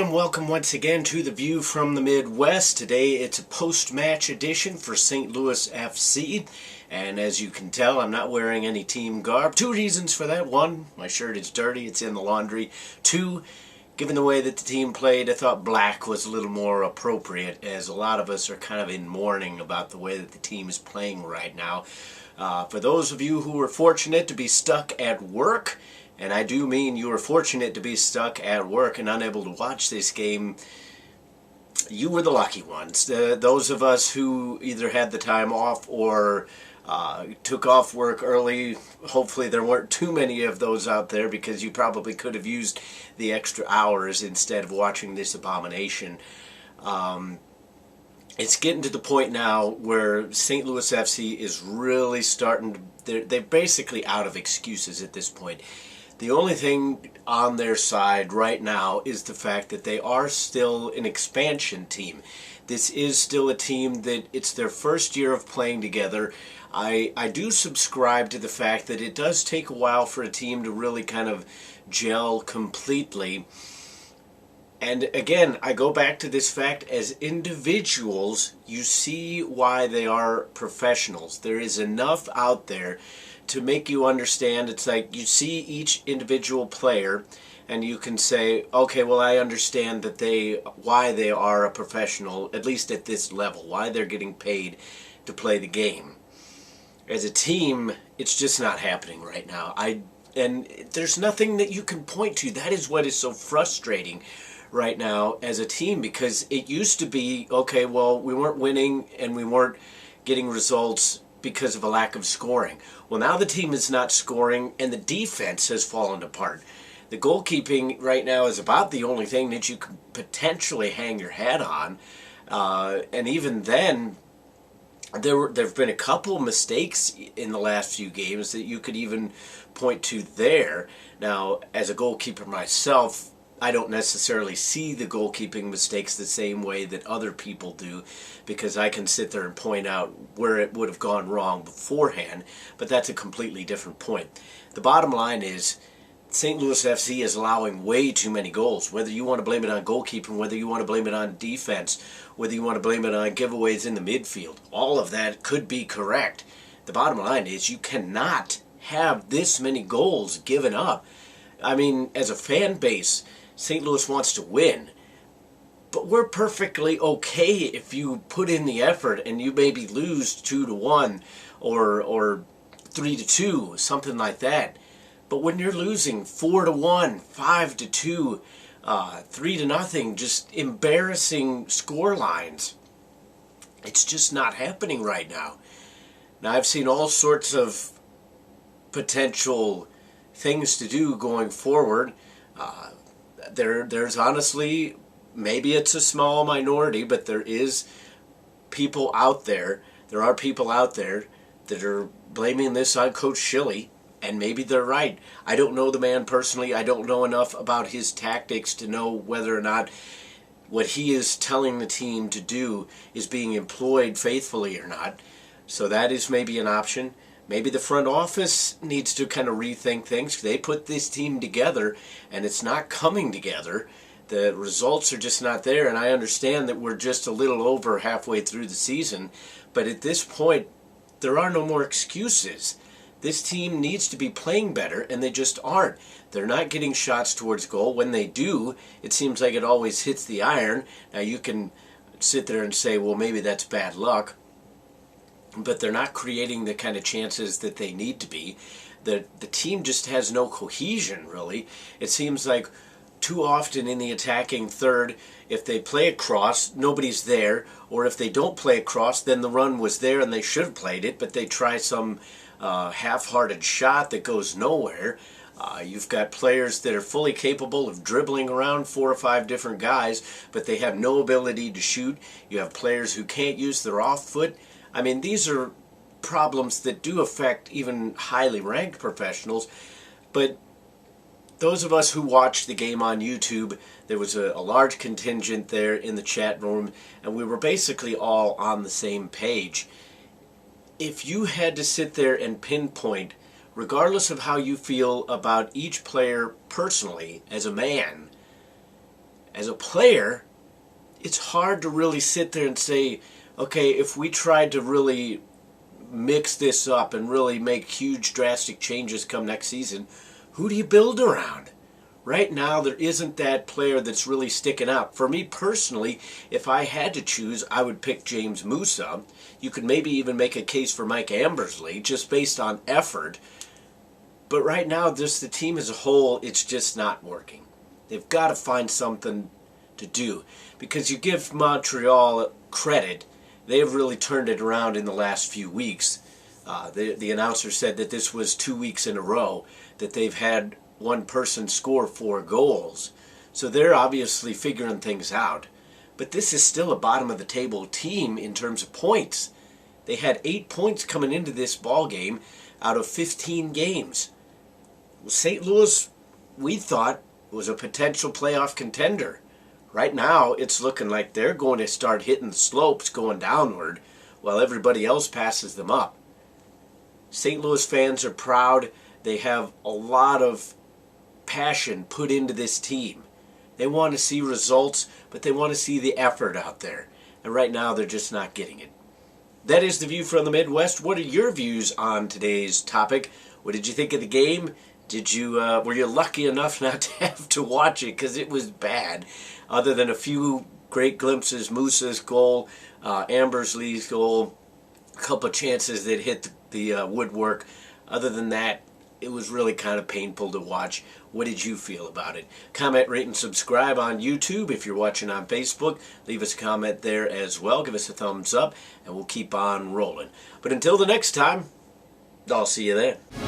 and welcome once again to The View from the Midwest. Today it's a post-match edition for St. Louis FC, and as you can tell, I'm not wearing any team garb. Two reasons for that. One, my shirt is dirty, it's in the laundry. Two, given the way that the team played, I thought black was a little more appropriate, as a lot of us are kind of in mourning about the way that the team is playing right now. For those of you who were fortunate to be stuck at work, and I do mean you were fortunate to be stuck at work and unable to watch this game, you were the lucky ones. Those of us who either had the time off or took off work early, hopefully there weren't too many of those out there, because you probably could have used the extra hours instead of watching this abomination. It's getting to the point now where St. Louis FC is really starting to, they're basically out of excuses at this point. The only thing on their side right now is the fact that they are still an expansion team. This is still a team that it's their first year of playing together. I do subscribe to the fact that it does take a while for a team to really kind of gel completely. And again, I go back to this fact, as individuals, you see why they are professionals. There is enough out there to make you understand. It's like you see each individual player and you can say, okay, well, I understand that why they are a professional, at least at this level, why they're getting paid to play the game. As a team, it's just not happening right now. And there's nothing that you can point to. That is what is so frustrating right now as a team, because it used to be, okay, well, we weren't winning and we weren't getting results because of a lack of scoring. Well, now the team is not scoring and the defense has fallen apart. The goalkeeping right now is about the only thing that you could potentially hang your hat on. And even then, there have been a couple mistakes in the last few games that you could even point to there. Now, as a goalkeeper myself, I don't necessarily see the goalkeeping mistakes the same way that other people do, because I can sit there and point out where it would have gone wrong beforehand, but that's a completely different point. The bottom line is St. Louis FC is allowing way too many goals. Whether you want to blame it on goalkeeping, whether you want to blame it on defense, whether you want to blame it on giveaways in the midfield, all of that could be correct. The bottom line is you cannot have this many goals given up. I mean, as a fan base, St. Louis wants to win, but we're perfectly okay if you put in the effort and you maybe lose 2-1 or 3-2, something like that. But when you're losing 4-1, 5-2, 3-0, just embarrassing score lines, it's just not happening right now. Now, I've seen all sorts of potential things to do going forward. There's honestly, maybe it's a small minority, but there is people out there. There are people out there that are blaming this on Coach Schilly, and maybe they're right. I don't know the man personally. I don't know enough about his tactics to know whether or not what he is telling the team to do is being employed faithfully or not. So that is maybe an option. Maybe the front office needs to kind of rethink things. They put this team together, and it's not coming together. The results are just not there, and I understand that we're just a little over halfway through the season, but at this point, there are no more excuses. This team needs to be playing better, and they just aren't. They're not getting shots towards goal. When they do, it seems like it always hits the iron. Now, you can sit there and say, well, maybe that's bad luck, but they're not creating the kind of chances that they need to be. The team just has no cohesion, really. It seems like too often in the attacking third, if they play a cross, nobody's there, or if they don't play a cross, then the run was there and they should have played it, but they try some half-hearted shot that goes nowhere. You've got players that are fully capable of dribbling around 4 or 5 different guys, but they have no ability to shoot. You have players who can't use their off foot. I mean, these are problems that do affect even highly ranked professionals, but those of us who watched the game on YouTube, there was a large contingent there in the chat room, and we were basically all on the same page. If you had to sit there and pinpoint, regardless of how you feel about each player personally as a man, As a player, it's hard to really sit there and say, okay, if we tried to really mix this up and really make huge drastic changes come next season, who do you build around? Right now, there isn't that player that's really sticking out. For me personally, if I had to choose, I would pick James Musa. You could maybe even make a case for Mike Ambersley, just based on effort. But right now, just the team as a whole, it's just not working. They've got to find something to do. Because you give Montreal credit, they have really turned it around in the last few weeks. The announcer said that this was 2 weeks in a row that they've had one person score 4 goals. So they're obviously figuring things out. But this is still a bottom of the table team in terms of points. They had 8 points coming into this ball game out of 15 games. St. Louis, we thought, was a potential playoff contender. Right now, it's looking like they're going to start hitting the slopes going downward while everybody else passes them up. St. Louis fans are proud. They have a lot of passion put into this team. They want to see results, but they want to see the effort out there. And right now, they're just not getting it. That is the view from the Midwest. What are your views on today's topic? What did you think of the game? Were you lucky enough not to have to watch it because it was bad? Other than a few great glimpses, Musa's goal, Ambersley's goal, a couple of chances that hit the woodwork. Other than that, it was really kind of painful to watch. What did you feel about it? Comment, rate, and subscribe on YouTube. If you're watching on Facebook, leave us a comment there as well. Give us a thumbs up, and we'll keep on rolling. But until the next time, I'll see you then.